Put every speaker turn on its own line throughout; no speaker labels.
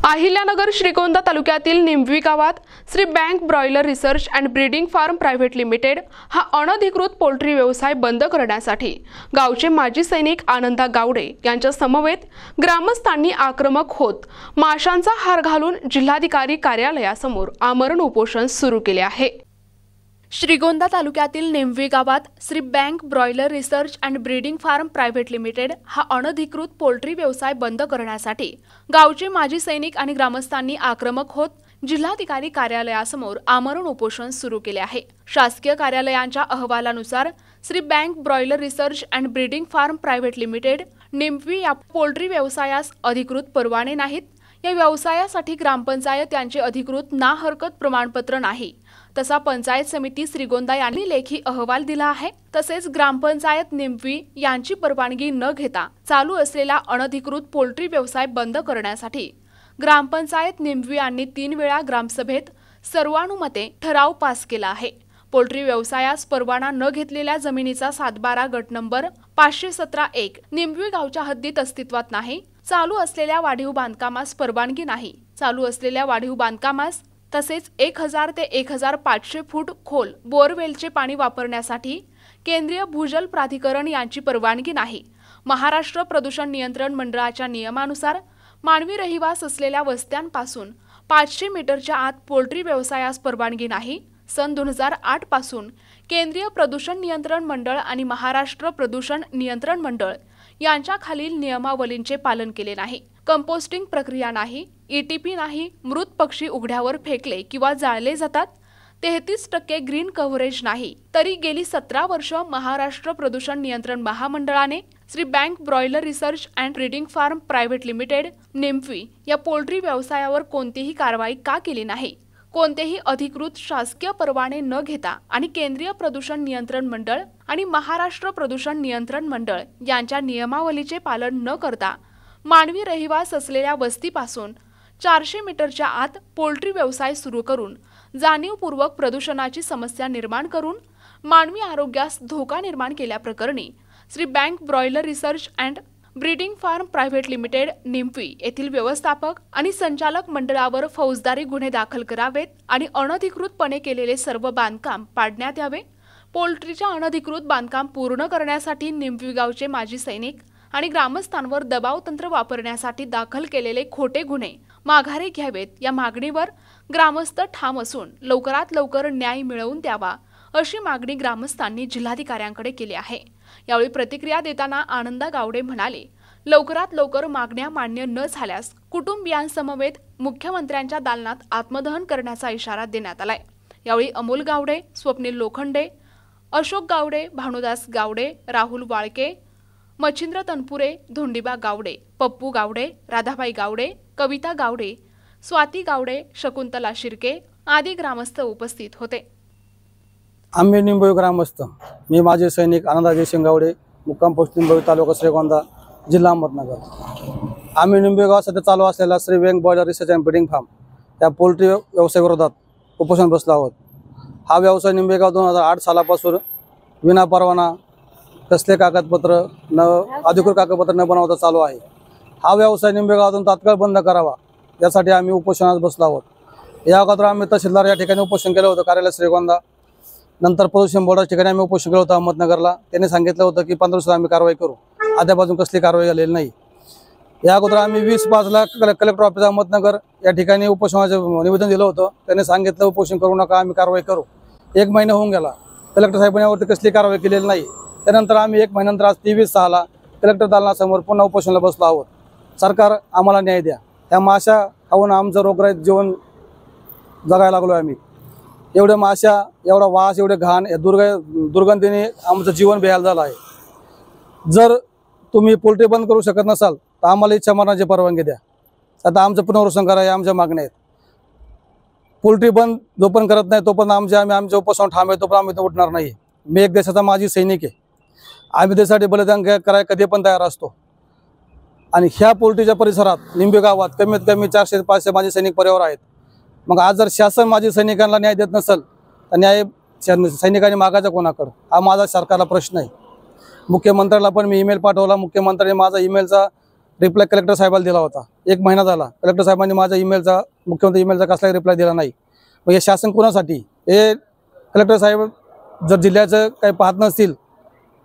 अहिल्यानगर श्रीगोंदा तालुक्यातील निंबवी गावात Shri bank broiler research and breeding farm private limited हा अनधिकृत पोल्ट्री व्यवसाय बंद करण्यासाठी गावचे माजी सैनिक आनंदा गावडे यांच्या समवेत ग्रामस्थांनी आक्रमक होत माशांचा हार घालून जिल्हाधिकारी कार्यालयासमोर आमरण उपोषण सुरू केले आहे। श्रीगोंदा तालुक्यातील निंबवी गावात Shri bank broiler research and breeding farm private limited हा अनधिकृत पोल्ट्री व्यवसाय बंद करण्यासाठी गावचे माजी सैनिक आणि ग्रामस्थांनी आक्रमक होत जिल्हाधिकारी कार्यालयासमोर आमरण उपोषण सुरू केले आहे। शासकीय कार्यालयांच्या अहवालानुसार Shri bank broiler research and breeding farm private limited Nimbavi या पोल्ट्री व्यवसायास अधिकृत परवाने नाहीत। या व्यवसायासाठी ग्रामपंचायत यांचे अधिकृत ना हरकत प्रमाणपत्र नाही, तसा पंचायत समिती श्रीगोंदा यांनी लेखी अहवाल दिला आहे। तसेच ग्रामपंचायत निंबवी यांची परवानगी न घेता चालू असलेला अनधिकृत पोल्ट्री व्यवसाय बंद करण्यासाठी ग्रामपंचायत निंबवी यांनी 3 वेळा ग्रामसभेत सर्वानुमते ठराव पास केला आहे। पोल्ट्री व्यवसायास परवाना न घेतलेल्या जमिनीचा 7/12 गट नंबर 517-1 निंबवी गावच्या हद्दीत अस्तित्वात नाही। चालू असलेल्या वाढीव बांधकामास परवानगी नाही। चालू असलेल्या वाढीव बांधकामास तसेच 1000 ते 1500 फूट खोल बोरवेलचे पाणी वापरण्यासाठी केंद्रीय भूजल प्राधिकरण यांची परवानगी नाही। महाराष्ट्र प्रदूषण नियंत्रण मंडळाच्या नियमानुसार मानवी रहिवास असलेल्या वस्त्यांपासून 500 मीटरच्या आत पोल्ट्री व्यवसायास परवानगी नाही। सन 2008 पासून केंद्रीय प्रदूषण नियंत्रण मंडळ आणि महाराष्ट्र प्रदूषण नियंत्रण मंडळ यांच्या खालील नियमावलींचे पालन केले नाही। कंपोस्टिंग प्रक्रिया नाही, ETP नाही, मृत पक्षी उघड्यावर फेकले किंवा जाळले जातात, 33% ग्रीन कव्हरेज नाही। तरी गेली 17 वर्ष महाराष्ट्र प्रदूषण नियंत्रण महामंडळाने Shri bank broiler research and breeding farm private limited Nimbavi या पोल्ट्री व्यवसायावर कोणतीही कारवाई का केली नाही? कोणतेही अधिकृत शासकीय परवाने न घेता आणि केंद्रीय प्रदूषण नियंत्रण मंडळ आणि महाराष्ट्र प्रदूषण नियंत्रण मंडळ यांच्या नियमावलीचे पालन न करता मानवी रहिवास असलेल्या वस्तीपासून 400 मीटरच्या आत पोल्ट्री व्यवसाय सुरू करून जाणीवपूर्वक प्रदूषणाची समस्या निर्माण करून मानवी आरोग्यास धोका निर्माण केल्याप्रकरणी Shri bank broiler research and breeding farm private limited Nimbavi येथील व्यवस्थापक आणि संचालक मंडळावर फौजदारी गुन्हे दाखल करावेत आणि अनधिकृतपणे केलेले सर्व बांधकाम पाडण्यात यावे। पोल्ट्रीच्या अनधिकृत बांधकाम पूर्ण करण्यासाठी निंबवी गावचे माजी सैनिक आणि ग्रामस्थांवर दबाव तंत्र वापरण्यासाठी दाखल केलेले खोटे गुन्हे माघारी घ्यावेत, या मागणीवर ग्रामस्थ ठाम असून लवकरात लवकर न्याय मिळवून द्यावा अशी मागणी ग्रामस्थांनी जिल्हाधिकाऱ्यांकडे केली आहे। यावेळी प्रतिक्रिया देताना आनंदा गावडे म्हणाले, लवकरात लवकर मागण्या मान्य न झाल्यास कुटुंबियांसमवेत मुख्यमंत्र्यांच्या दालनात आत्मदहन करण्याचा इशारा देण्यात आलाय। यावेळी अमोल गावडे, स्वप्नील लोखंडे, अशोक गावडे, भानुदास गावडे, राहुल वाळके, मच्छिंद्र तनपुरे, धोंडीबा गावडे, पप्पू गावडे, राधाबाई गावडे, कविता गावडे, स्वाती गावडे, शकुंतला शिर्के आदी ग्रामस्थ उपस्थित होते।
आम्ही निंबवी ग्रामस्थ, मी माजी सैनिक आनंदा जयसिंग गावडे, मुक्काम पोस्ट निंबवी, तालुका श्रीगोंदा, जिल्हा अहमदनगर। आम्ही निंबवी गावात सध्या चालू असलेला Shri bank broiler research and breeding farm या पोल्ट्री व्यवसायाविरोधात उपोषण बसलो आहोत। हा व्यवसाय निंबवी गाव 2008 सालापासून विना परवाना, कसले कागदपत्र न अधिकृत कागदपत्र न बनवता चालू आहे। हा व्यवसाय निंबवी गावातून तात्काळ बंद करावा यासाठी आम्ही उपोषणात बसलो आहोत। या अगोदर आम्ही तहसीलदार या ठिकाणी उपोषण केलं होतं, कार्यालय श्रीगोंदा। नंतर प्रदूषण बोर्डाच्या ठिकाणी आम्ही उपोषण केलं होतं अहमदनगरला। त्यांनी सांगितलं होतं की 15 दिवसात आम्ही कारवाई करू, अद्यापासून कसली कारवाई झालेली नाही। या अगोदर आम्ही 20/5 कलेक्टर ऑफिस अहमदनगर या ठिकाणी उपोषणाचं निवेदन दिलं होतं। त्यांनी सांगितलं उपोषण करू नका, आम्ही कारवाई करू। 1 महिना होऊन गेला, कलेक्टर साहेबांनी यावरती कसली कारवाई केलेली नाही। त्यानंतर आम्ही 1 महिन्यानंतर आज 23/6 कलेक्टर दालनासमोर पुन्हा उपोषणाला बसलो आहोत। सरकार आम्हाला न्याय द्या। त्या माशा खाऊन आमचं रोगरहित जीवन जगायला लागलो आम्ही। एवढ्या माशा, एवढा वास, एवढे घाण, दुर्गंधीने आमचं जीवन बेहाल झालं आहे। जर तुम्ही पोल्ट्री बंद करू शकत नसाल तर आम्हाला इच्छा मरणाची परवानगी द्या। आता आमचं पुनर्वसन करा, या आमच्या मागण्या आहेत। पोल्ट्री बंद जोपर्यंत करत नाही तोपर्यंत आमच्या उपोषण ठाम आहे, तोपर्यंत आम्ही उठणार नाही। मी एक देशाचा माजी सैनिक आहे, आम्ही देशासाठी बलिदान करायला कधी पण तयार असतो। आणि ह्या पोल्ट्रीच्या परिसरात निंबवी गावात कमीत कमी 400 ते 500 माजी सैनिक परिवार आहेत। मग आज जर शासन माजी सैनिकांना न्याय देत नसेल तर न्याय सैनिकांनी मागायचा कोणाकडे, हा माझा सरकारला प्रश्न आहे। मुख्यमंत्र्याला पण मी ईमेल पाठवला, मुख्यमंत्र्यांनी माझा ईमेलचा रिप्लाय कलेक्टर साहेबाला दिला होता, 1 महिना झाला. कलेक्टर साहेबांनी माझ्या ईमेलचा, मुख्यमंत्री ईमेलचा कसलाही रिप्लाय दिला नाही. मग हे शासन कोणासाठी? हे कलेक्टर साहेब जर जिल्ह्याचं काही पाहत नसतील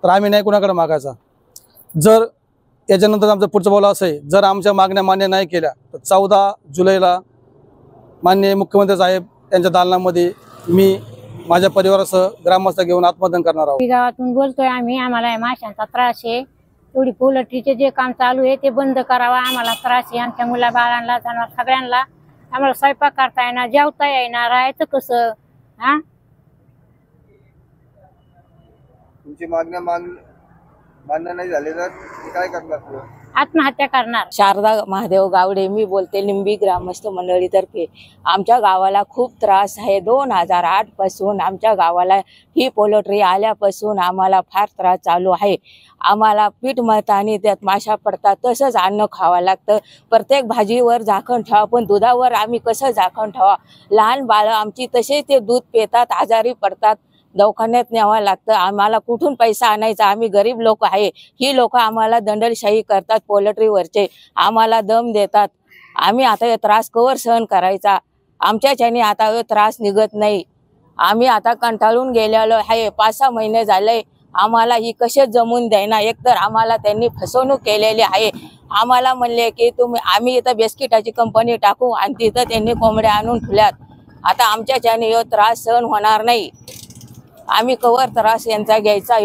तर आम्ही नाही कोणाकडे मागायचा. जर याच्यानंतर आमचं पुढचं बोला असं आहे, जर आमच्या मागण्या मान्य नाही केल्या तर 14 जुलैला माननीय मुख्यमंत्री साहेब यांच्या दालनामध्ये मी माझ्या परिवारासह ग्रामस्थ घेऊन आत्मदान करणार आहोत.
गावातून बोलतोय आम्ही. आम्हाला या माशांचा त्रास आहे. तेवढी पोल्ट्रीचे जे काम चालू आहे ते बंद करावा. आम्हाला त्रास आहे. आमच्या मुला बाळांना, जनावर सगळ्यांना. आम्हाला स्वयंपाक करता येणार, जेवता येणार, राहायचं कसं? हा,
तुमची मागण्या मान्य नाही झाले तर काय करणार पुढे?
आत्महत्या करणार.
शारदा महादेव गावडे मी बोलते, लिंबी ग्रामस्थ मंडळीतर्फे. आमच्या गावाला खूप त्रास आहे. 2008 पासून आमच्या गावाला ही पोल्ट्री आल्यापासून आम्हाला फार त्रास चालू आहे. आम्हाला पीठ मळताना त्यात माशा पडतात, तसंच अन्न खावं लागतं. प्रत्येक भाजीवर झाकण ठेवा, पण दुधावर आम्ही कसं झाकण ठेवा? लहान बाळं आमची तसे ते दूध पितात, आजारी पडतात, दवाखान्यात न्यावं लागतं. आम्हाला कुठून पैसा आणायचा? आम्ही गरीब लोक आहे. ही लोक आम्हाला दंडलशाही करतात, पोल्ट्रीवरचे आम्हाला दम देतात. आम्ही आता हे त्रास कवर सहन करायचा? आमच्याच्याने आता हे त्रास निघत नाही. आम्ही आता कंटाळून गेलेलो आहे. 5-6 महिने झाले. आम्हाला ही कसे जमून द्यायना. एकतर आम्हाला त्यांनी फसवणूक केलेली आहे. आम्हाला म्हणले की आम्ही इथं बिस्किटाची कंपनी टाकू आणि तिथं त्यांनी कोंबड्या आणून ठेवल्यात. आता आमच्याच्याने हे त्रास सहन होणार नाही. आम्ही कवर त्रास यांचा घ्यायचा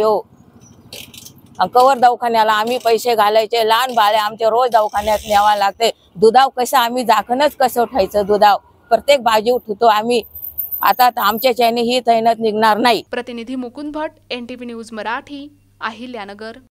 कवर दवाखान्याला आम्ही पैसे घालायचे. लहान बाळे आमचे रोज दवाखान्यात न्यावा लागते. दुधाव कसं आम्ही झाकणच कसं ठेवायचं? दुधाव प्रत्येक भाजी उठतो आम्ही. आता आमच्याच्याने ही तैनात निघणार नाही.
प्रतिनिधी मुकुंद भट, NTV न्यूज मराठी, अहिल्यानगर.